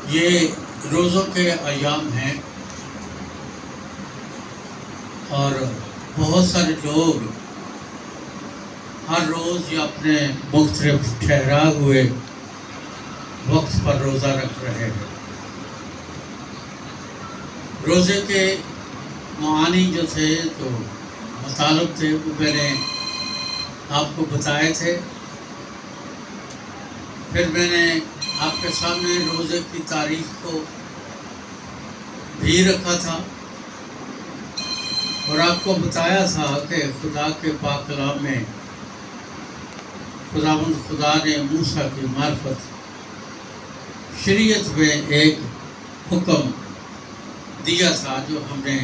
یہ روزوں کے ایام ہیں اور بہت سارے لوگ ہر روز یا اپنے مختلف ٹھہرا ہوئے وقت پر روزہ رکھ رہے ہیں۔ روزے کے معانی جو تھے تو مطالب تھے وہ میں نے آپ کو بتائے تھے۔ پھر میں نے آپ کے سامنے روزے کی تاریخ کو بھی رکھا تھا اور آپ کو بتایا تھا کہ خدا کے پاک کلام میں خدا نے موسیٰ کی معرفت شریعت میں ایک حکم دیا تھا جو ہم نے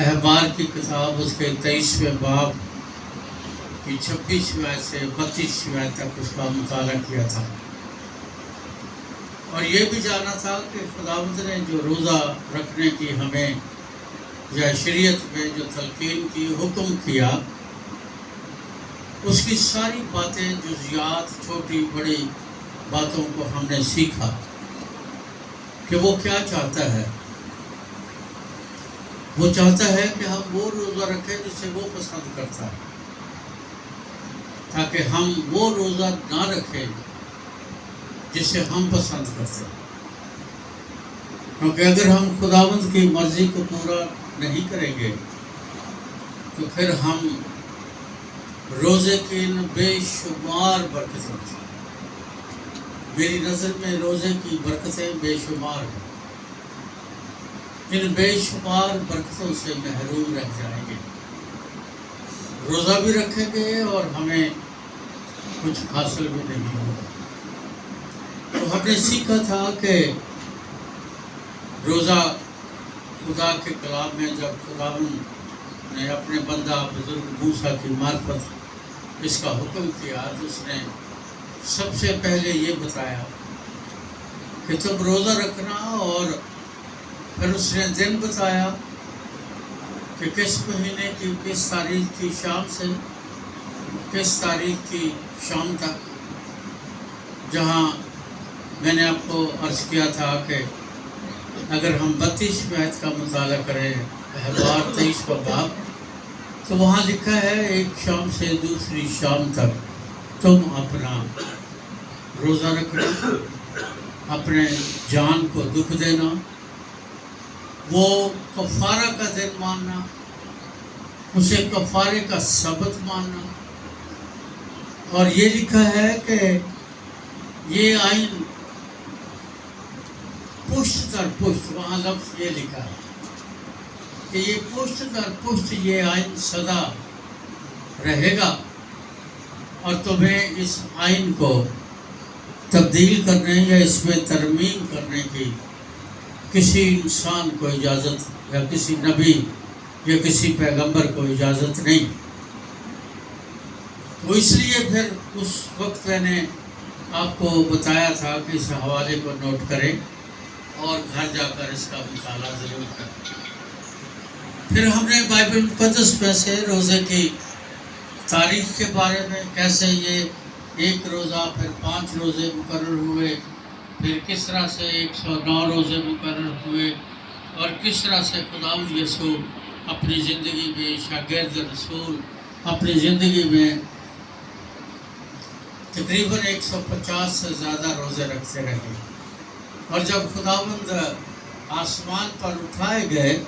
احبار کی کتاب اس کے 23ویں باب کی 26ویں آیت سے 32ویں آیت تک اس کا مطالعہ کیا تھا، اور یہ بھی جانا تھا کہ خداوند نے جو روزہ رکھنے کی ہمیں یا شریعت میں جو تلقین کی حکم کیا، اس کی ساری باتیں جزیات چھوٹی بڑی باتوں کو ہم نے سیکھا کہ وہ کیا چاہتا ہے۔ وہ چاہتا ہے کہ ہم وہ روزہ رکھیں جسے وہ پسند کرتا ہے، تاکہ ہم وہ روزہ نہ رکھیں جسے ہم پسند کرتے ہیں، کیونکہ اگر ہم خداوند کی مرضی کو پورا نہیں کریں گے تو پھر ہم روزے کی ان بے شمار برکتوں سے، میری نظر میں روزے کی برکتیں بے شمار ہیں، ان بے شمار برکتوں سے محروم رہ جائیں گے۔ روزہ بھی رکھیں گے اور ہمیں کچھ حاصل بھی نہیں ہوگا۔ تو ہم نے سیکھا تھا کہ روزہ خدا کے کلام میں جب خداوند نے اپنے بندہ بزرگ موسیٰ کی معرفت اس کا حکم کیا تو اس نے سب سے پہلے یہ بتایا کہ تم روزہ رکھنا، اور پھر اس نے دن بتایا کہ کس مہینے کی کس تاریخ کی شام سے کس تاریخ کی شام تک، جہاں میں نے آپ کو عرض کیا تھا کہ اگر ہم 32ویں آیت کا مطالعہ کریں احبار 23واں باب، تو وہاں لکھا ہے ایک شام سے دوسری شام تک تم اپنا روزہ رکھنا، اپنے جان کو دکھ دینا، وہ کفارہ کا دن ماننا، اسے کفارے کا سبت ماننا، اور یہ لکھا ہے کہ یہ آئین پشت در پشت، وہاں لفظ یہ لکھا ہے کہ یہ پشت در پشت یہ آئین سدا رہے گا، اور تمہیں اس آئین کو تبدیل کرنے یا اس میں ترمیم کرنے کی کسی انسان کو اجازت یا کسی نبی یا کسی پیغمبر کو اجازت نہیں۔ تو اس لیے پھر اس وقت میں نے آپ کو بتایا تھا کہ اس حوالے کو نوٹ کریں اور گھر جا کر اس کا مطالعہ ضرور کریں۔ پھر ہم نے بائبل مقدس میں سے روزے کی تاریخ کے بارے میں، کیسے یہ ایک روزہ پھر 5 روزے مقرر ہوئے، پھر کس طرح سے 109 روزے مقرر ہوئے، اور کس طرح سے خداوند یسوع اپنی زندگی میں شاگرد رسول اپنی زندگی میں تقریباً 150 سے زیادہ روزے رکھتے رہے، اور جب خداوند آسمان پر اٹھائے گئے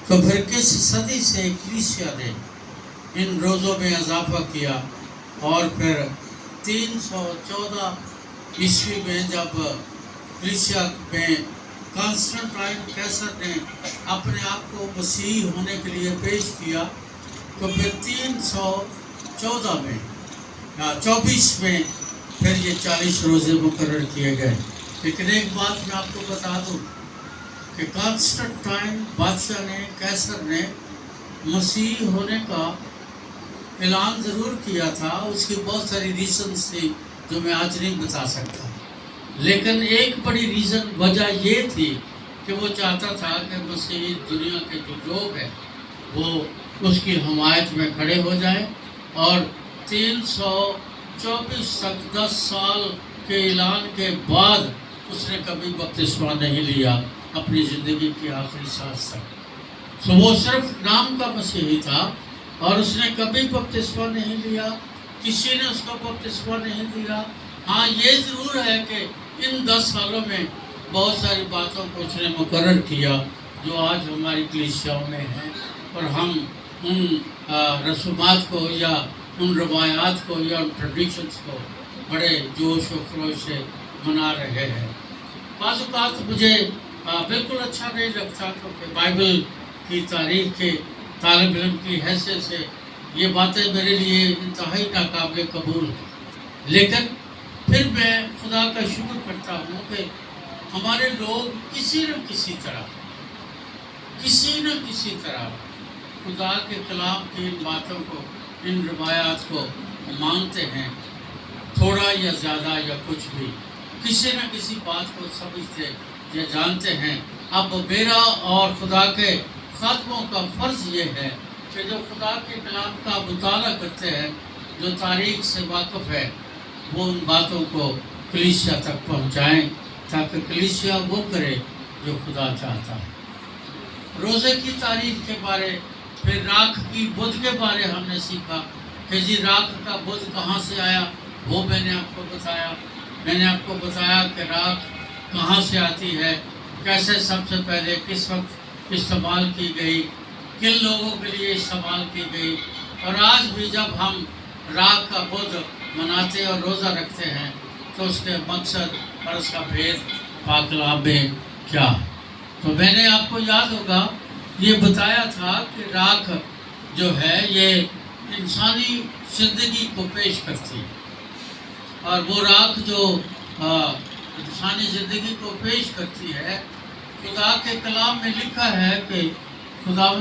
تو پھر کس صدی سے کلیسیا نے ان روزوں میں اضافہ کیا، اور پھر 314 عیسوی میں جب کلیسیا میں کانسٹنٹائن کیسر نے اپنے آپ کو مسیح ہونے کے لیے پیش کیا، تو پھر 314 میں 24 میں پھر یہ 40 روزے مقرر کیے گئے۔ لیکن ایک بات میں آپ کو بتا دوں کہ کانسٹنٹائن بادشاہ نے کیسر نے مسیح ہونے کا اعلان ضرور کیا تھا، اس کی بہت ساری ریزنز تھی جو میں آج نہیں بتا سکتا، لیکن ایک بڑی ریزن وجہ یہ تھی کہ وہ چاہتا تھا کہ مسیح دنیا کے جو لوگ ہیں وہ اس کی حمایت میں کھڑے ہو جائیں، اور 324 تک 10 سال کے اعلان کے بعد اس نے کبھی بپتسمہ نہیں لیا اپنی زندگی کی آخری سانس تک۔ تو وہ صرف نام کا مسیحی تھا اور اس نے کبھی بپتسمہ نہیں لیا، کسی نے اس کو بپتسمہ نہیں دیا۔ ہاں یہ ضرور ہے کہ ان 10 سالوں میں بہت ساری باتوں کو اس نے مقرر کیا جو آج ہماری کلیسیاؤں میں ہیں، اور ہم ان رسومات کو یا ان روایات کو یا ان ٹریڈیشنز کو بڑے جوش و خروش سے منا رہے ہیں۔ بعض اوقات مجھے بالکل اچھا نہیں لگتا، کیونکہ بائبل کی تاریخ کے طالب علم کی حیثیت سے یہ باتیں میرے لیے انتہائی ناقابل قبول ہیں، لیکن پھر میں خدا کا شکر کرتا ہوں کہ ہمارے لوگ کسی نہ کسی طرح خدا کے کلام کی ان باتوں کو، ان روایات کو مانتے ہیں، تھوڑا یا زیادہ یا کچھ بھی، کسی نہ کسی بات کو سمجھتے یا جانتے ہیں۔ اب میرا اور خدا کے خادموں کا فرض یہ ہے کہ جو خدا کے کلام کا مطالعہ کرتے ہیں، جو تاریخ سے واقف ہے، وہ ان باتوں کو کلیسیا تک پہنچائیں تاکہ کلیسیا وہ کرے جو خدا چاہتا ہے۔ روزے کی تاریخ کے بارے، پھر راکھ کی بدھ کے بارے ہم نے سیکھا کہ جی راکھ کا بدھ کہاں سے آیا، وہ میں نے آپ کو بتایا۔ میں نے آپ کو بتایا کہ راکھ کہاں سے آتی ہے، کیسے سب سے پہلے کس وقت استعمال کی گئی، کن لوگوں کے لیے استعمال کی گئی، اور آج بھی جب ہم راکھ کا بدھ مناتے اور روزہ رکھتے ہیں تو اس کے مقصد اور اس کا بھید پاک کلام میں کیا ہے۔ تو میں نے آپ کو یاد ہوگا یہ بتایا تھا کہ راکھ جو ہے یہ انسانی زندگی کو پیش کرتی ہے، اور وہ راکھ جو انسانی زندگی کو پیش کرتی ہے، خدا کے کلام میں لکھا ہے کہ خدا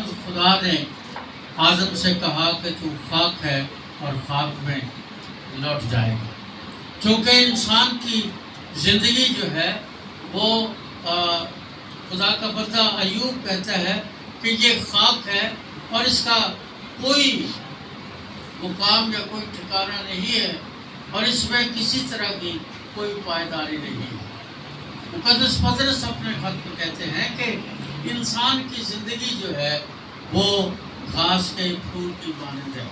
نے آدم سے کہا کہ تو خاک ہے اور خاک میں لوٹ جائے گا۔ چونکہ انسان کی زندگی جو ہے وہ خدا کا بندہ ایوب کہتا ہے کہ یہ خاک ہے اور اس کا کوئی مقام یا کوئی ٹھکانہ نہیں ہے، اور اس میں کسی طرح کی کوئی پائیداری نہیں ہے۔ مقدس پطرس اپنے خط میں کہتے ہیں کہ انسان کی زندگی جو ہے وہ گھاس کے پھول کی مانند ہے،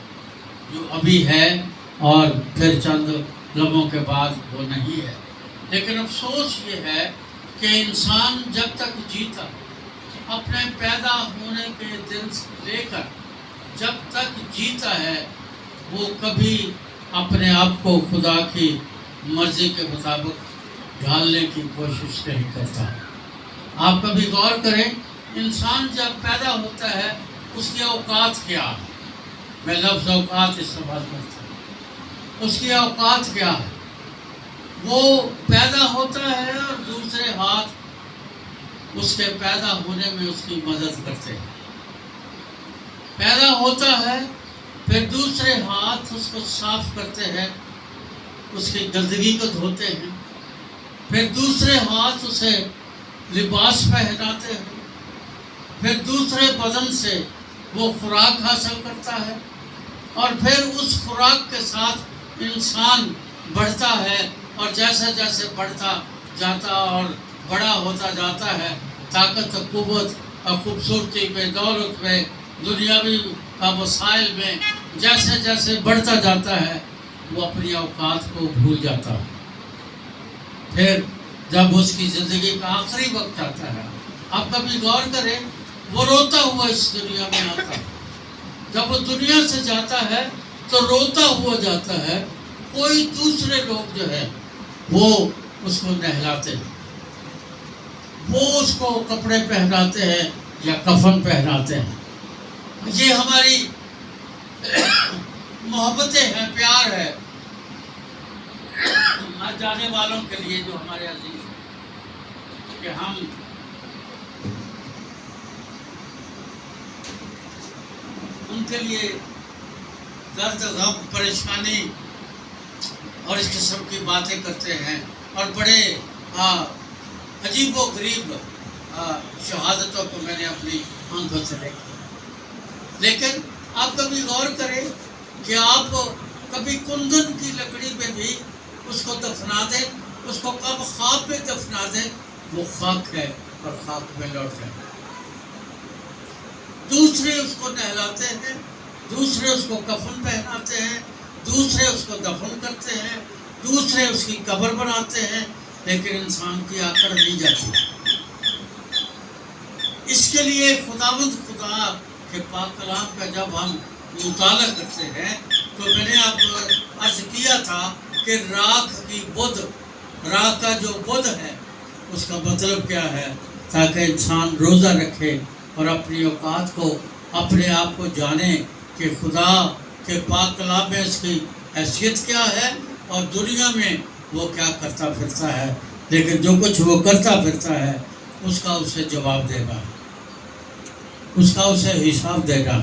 جو ابھی ہے اور پھر چند لمحوں کے بعد وہ نہیں ہے۔ لیکن افسوس یہ ہے کہ انسان جب تک جیتا، اپنے پیدا ہونے کے دن سے لے کر جب تک جیتا ہے، وہ کبھی اپنے آپ کو خدا کی مرضی کے مطابق ڈھالنے کی کوشش نہیں کرتا۔ آپ کبھی غور کریں، انسان جب پیدا ہوتا ہے اس کی اوقات کیا ہے؟ میں لفظ اوقات استعمال کرتا ہوں۔ اس کی اوقات کیا ہے؟ وہ پیدا ہوتا ہے اور دوسرے ہاتھ اس کے پیدا ہونے میں اس کی مدد کرتے ہیں۔ پیدا ہوتا ہے، پھر دوسرے ہاتھ اس کو صاف کرتے ہیں، اس کی گندگی کو دھوتے ہیں، پھر دوسرے ہاتھ اسے لباس پہناتے ہیں، پھر دوسرے بدن سے وہ خوراک حاصل کرتا ہے، اور پھر اس خوراک کے ساتھ انسان بڑھتا ہے، اور جیسے جیسے بڑھتا جاتا اور بڑا ہوتا جاتا ہے، طاقت و قوت اور خوبصورتی میں، دولت میں، دنیاوی وسائل میں جیسے جیسے بڑھتا جاتا ہے، وہ اپنی اوقات کو بھول جاتا ہے۔ پھر جب اس کی زندگی کا آخری وقت آتا ہے، آپ کبھی غور کریں، وہ روتا ہوا اس دنیا میں آتا ہے۔ جب وہ دنیا سے جاتا ہے تو روتا ہوا جاتا ہے۔ کوئی دوسرے لوگ جو ہے وہ اس کو نہلاتے ہیں، وہ اس کو کپڑے پہناتے ہیں یا کفن پہناتے ہیں۔ یہ ہماری محبتیں ہیں، پیار ہے مر جانے والوں کے لیے جو ہمارے عزیز ہیں، کہ ہم ان کے لیے درد، غم، پریشانی اور اس قسم کی باتیں کرتے ہیں، اور بڑے عجیب و غریب شہادتوں کو میں نے اپنی آنکھوں سے دیکھا۔ لیکن آپ کبھی غور کریں کہ آپ کبھی کندن کی لکڑی میں بھی اس کو دفنا دیں، اس کو کب خواب میں دفنا دیں وہ خاک ہے اور خاک میں لوٹ جائے. دوسرے اس کو نہلاتے ہیں، دوسرے اس کو کفن پہناتے ہیں، دوسرے اس کو دفن کرتے ہیں، دوسرے اس کی قبر بناتے ہیں، لیکن انسان کی آکڑ نہیں جاتی. اس کے لیے خداوند خدا کے پاک کلام کا جب ہم مطالعہ کرتے ہیں تو میں نے آپ کو عرض کیا تھا کہ راکھ کی بدھ، راکھ کا جو بدھ ہے اس کا مطلب کیا ہے، تاکہ انسان روزہ رکھے اور اپنی اوقات کو، اپنے آپ کو جانے کہ خدا کے پاک کلام میں اس کی حیثیت کیا ہے اور دنیا میں وہ کیا کرتا پھرتا ہے. لیکن جو کچھ وہ کرتا پھرتا ہے اس کا اسے جواب دے گا، اس کا اسے حساب دے گا،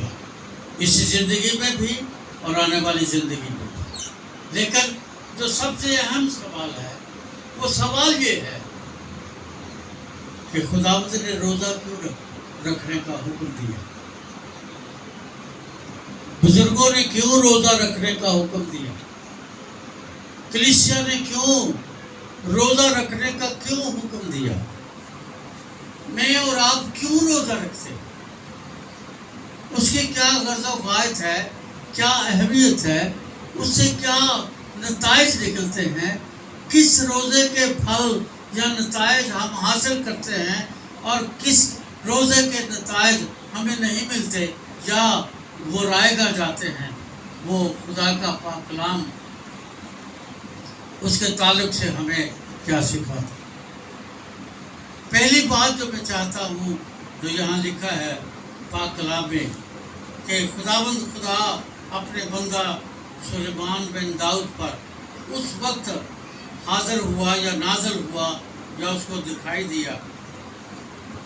اس زندگی میں بھی اور آنے والی زندگی میں بھی. لیکن جو سب سے اہم سوال ہے وہ سوال یہ ہے کہ خداوند نے روزہ کیوں رکھنے کا حکم دیا، بزرگوں نے کیوں روزہ رکھنے کا حکم دیا، کلیسیا نے کیوں روزہ رکھنے کا کیوں حکم دیا، میں اور آپ کیوں روزہ رکھتے ہیں، اس کی کیا غرض و غایت ہے، کیا اہمیت ہے، اس سے کیا نتائج نکلتے ہیں، کس روزے کے پھل یا نتائج ہم حاصل کرتے ہیں اور کس روزے کے نتائج ہمیں نہیں ملتے یا وہ رائے گا جاتے ہیں. وہ خدا کا پاک کلام اس کے تعلق سے ہمیں کیا سکھاتا. پہلی بات جو میں چاہتا ہوں جو یہاں لکھا ہے پاک کلام میں کہ خداوند خدا اپنے بندہ سلیمان بن داؤد پر اس وقت حاضر ہوا یا نازل ہوا یا اس کو دکھائی دیا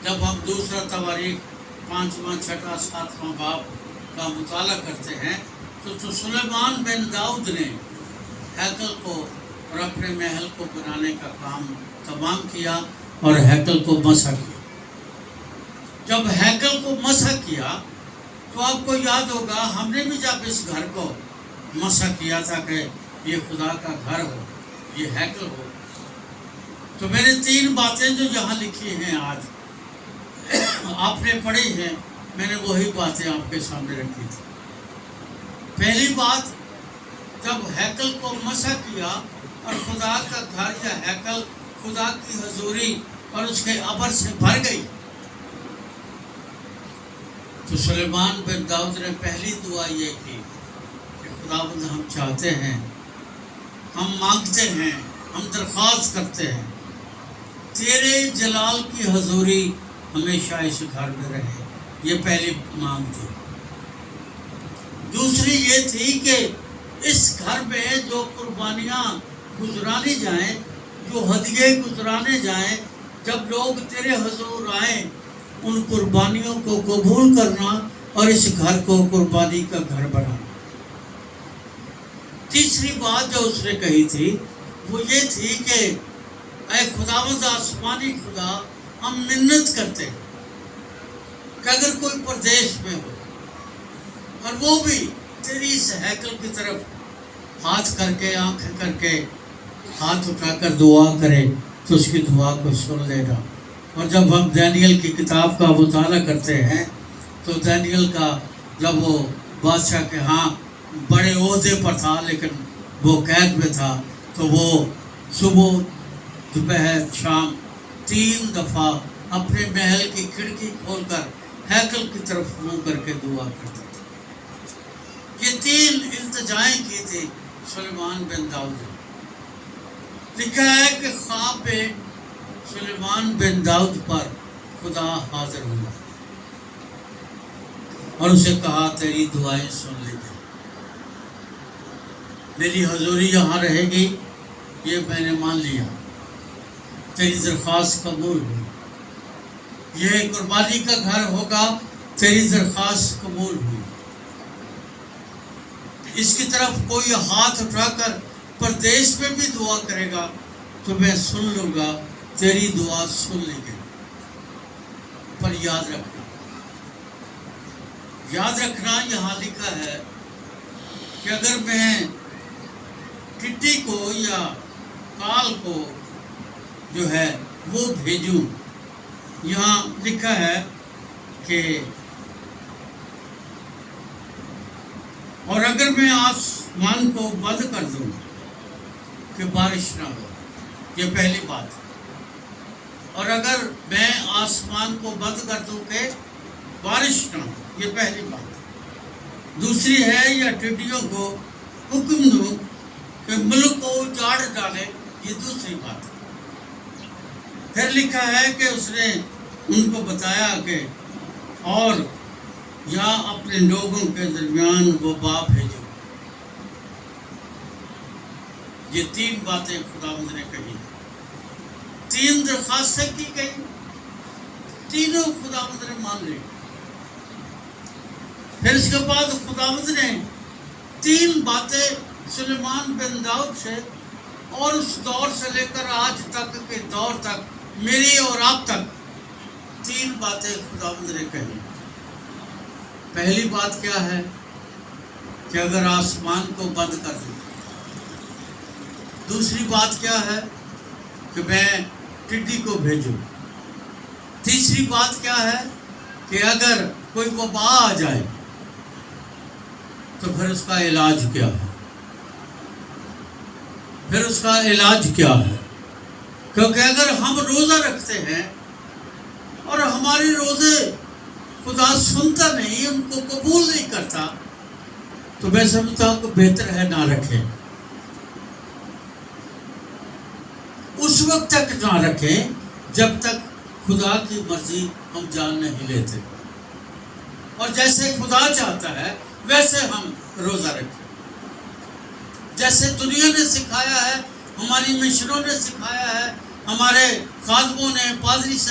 جب ہم دوسرا تواریخ 5واں 6واں 7واں باب کا مطالعہ کرتے ہیں تو سلیمان بن داؤد نے ہیکل کو اور اپنے محل کو بنانے کا کام تمام کیا اور ہیکل کو مسح کیا. جب ہیکل کو مسح کیا تو آپ کو یاد ہوگا ہم نے بھی جب اس گھر کو مسح کیا تھا کہ یہ خدا کا گھر ہو، یہ ہیکل ہو، تو میں نے 3 باتیں جو یہاں لکھی ہیں آج آپ نے پڑھی ہیں، میں نے وہی باتیں آپ کے سامنے رکھی تھی. پہلی بات، جب ہیکل کو مسح کیا اور خدا کا گھر یا ہیکل خدا کی حضوری اور اس کے عبر سے بھر گئی تو سلیمان بن داؤد نے پہلی دعا یہ کی کہ خداوند ہم چاہتے ہیں، ہم مانگتے ہیں، ہم درخواست کرتے ہیں تیرے جلال کی حضوری ہمیشہ اس گھر میں رہے. یہ پہلی مانگ تھی. دوسری یہ تھی کہ اس گھر میں جو قربانیاں گزرانی جائیں، جو ہدیے گزرانے جائیں، جب لوگ تیرے حضور آئیں ان قربانیوں کو قبول کرنا اور اس گھر کو قربانی کا گھر بنانا. تیسری بات جو اس نے کہی تھی وہ یہ تھی کہ اے خداوند آسمانی خدا، ہم منت کرتے ہیں کہ اگر کوئی پردیش میں ہو اور وہ بھی تیری اس ہیکل کی طرف ہاتھ کر کے، آنکھ کر کے، ہاتھ اٹھا کر دعا کرے تو اس کی دعا کو سن لے گا. اور جب ہم دانیل کی کتاب کا مطالعہ کرتے ہیں تو دانیل کا جب وہ بادشاہ کے ہاں بڑے عہدے پر تھا لیکن وہ قید میں تھا تو وہ صبح دوپہر شام 3 دفعہ اپنے محل کی کھڑکی کھول کر ہیکل کی طرف منہ کر کے دعا کرتا تھا. یہ 3 التجائیں کی تھی سلیمان بن داؤد نے. لکھا ہے کہ خواب میں سلیمان بن داؤد پر خدا حاضر ہوا اور اسے کہا تیری دعائیں سن لی گئی، میری حضوری یہاں رہے گی، یہ میں نے مان لیا، تیری درخواست قبول ہوئی، یہ قربانی کا گھر ہوگا، تیری درخواست قبول ہوئی. اس کی طرف کوئی ہاتھ اٹھا کر پردیش میں بھی دعا کرے گا تو میں سن لوں گا، تیری دعا سن لی گئی. پر یاد رکھنا یہاں لکھا ہے کہ اگر میں ٹڈی کو یا کال کو جو ہے وہ بھیجوں۔ یہاں لکھا ہے کہ اور اگر میں آسمان کو بند کر دوں کہ بارش نہ ہو، یہ پہلی بات ہے۔ اور اگر میں آسمان کو بند کر دوں کہ بارش نہ ہو، یہ پہلی بات ہے۔ دوسری ہے یا ٹڈیوں کو حکم دوں کہ ملک کو اجاڑ ڈالے، یہ دوسری بات ہے۔ پھر لکھا ہے کہ اس نے ان کو بتایا کہ اور یا اپنے لوگوں کے درمیان وبا بھیجو۔ یہ تین باتیں خداوند نے کہی، تین درخواستیں کی گئی، تینوں خداوند نے مان لی۔ پھر اس کے بعد خداوند نے تین باتیں سلیمان بن داؤد سے اور اس دور سے لے کر آج تک کے دور تک، میری اور آپ تک، تین باتیں خداوند نے کہی۔ پہلی بات کیا ہے کہ اگر آسمان کو بند کر دوں۔ دوسری بات کیا ہے کہ میں ٹڈی کو بھیجوں۔ تیسری بات کیا ہے کہ اگر کوئی وبا آ جائے تو پھر اس کا علاج کیا ہے، پھر اس کا علاج کیا ہے۔ کیونکہ اگر ہم روزہ رکھتے ہیں اور ہمارے روزے خدا سنتا نہیں، ان کو قبول نہیں کرتا، تو میں سمجھتا ہوں کہ بہتر ہے نہ رکھیں۔ اس وقت تک نہ رکھیں جب تک خدا کی مرضی ہم جان نہیں لیتے، اور جیسے خدا چاہتا ہے ویسے ہم روزہ رکھیں۔ جیسے دنیا نے سکھایا ہے، ہماری مشنوں نے سکھایا ہے، ہمارے خادموں نے، پادری صاحب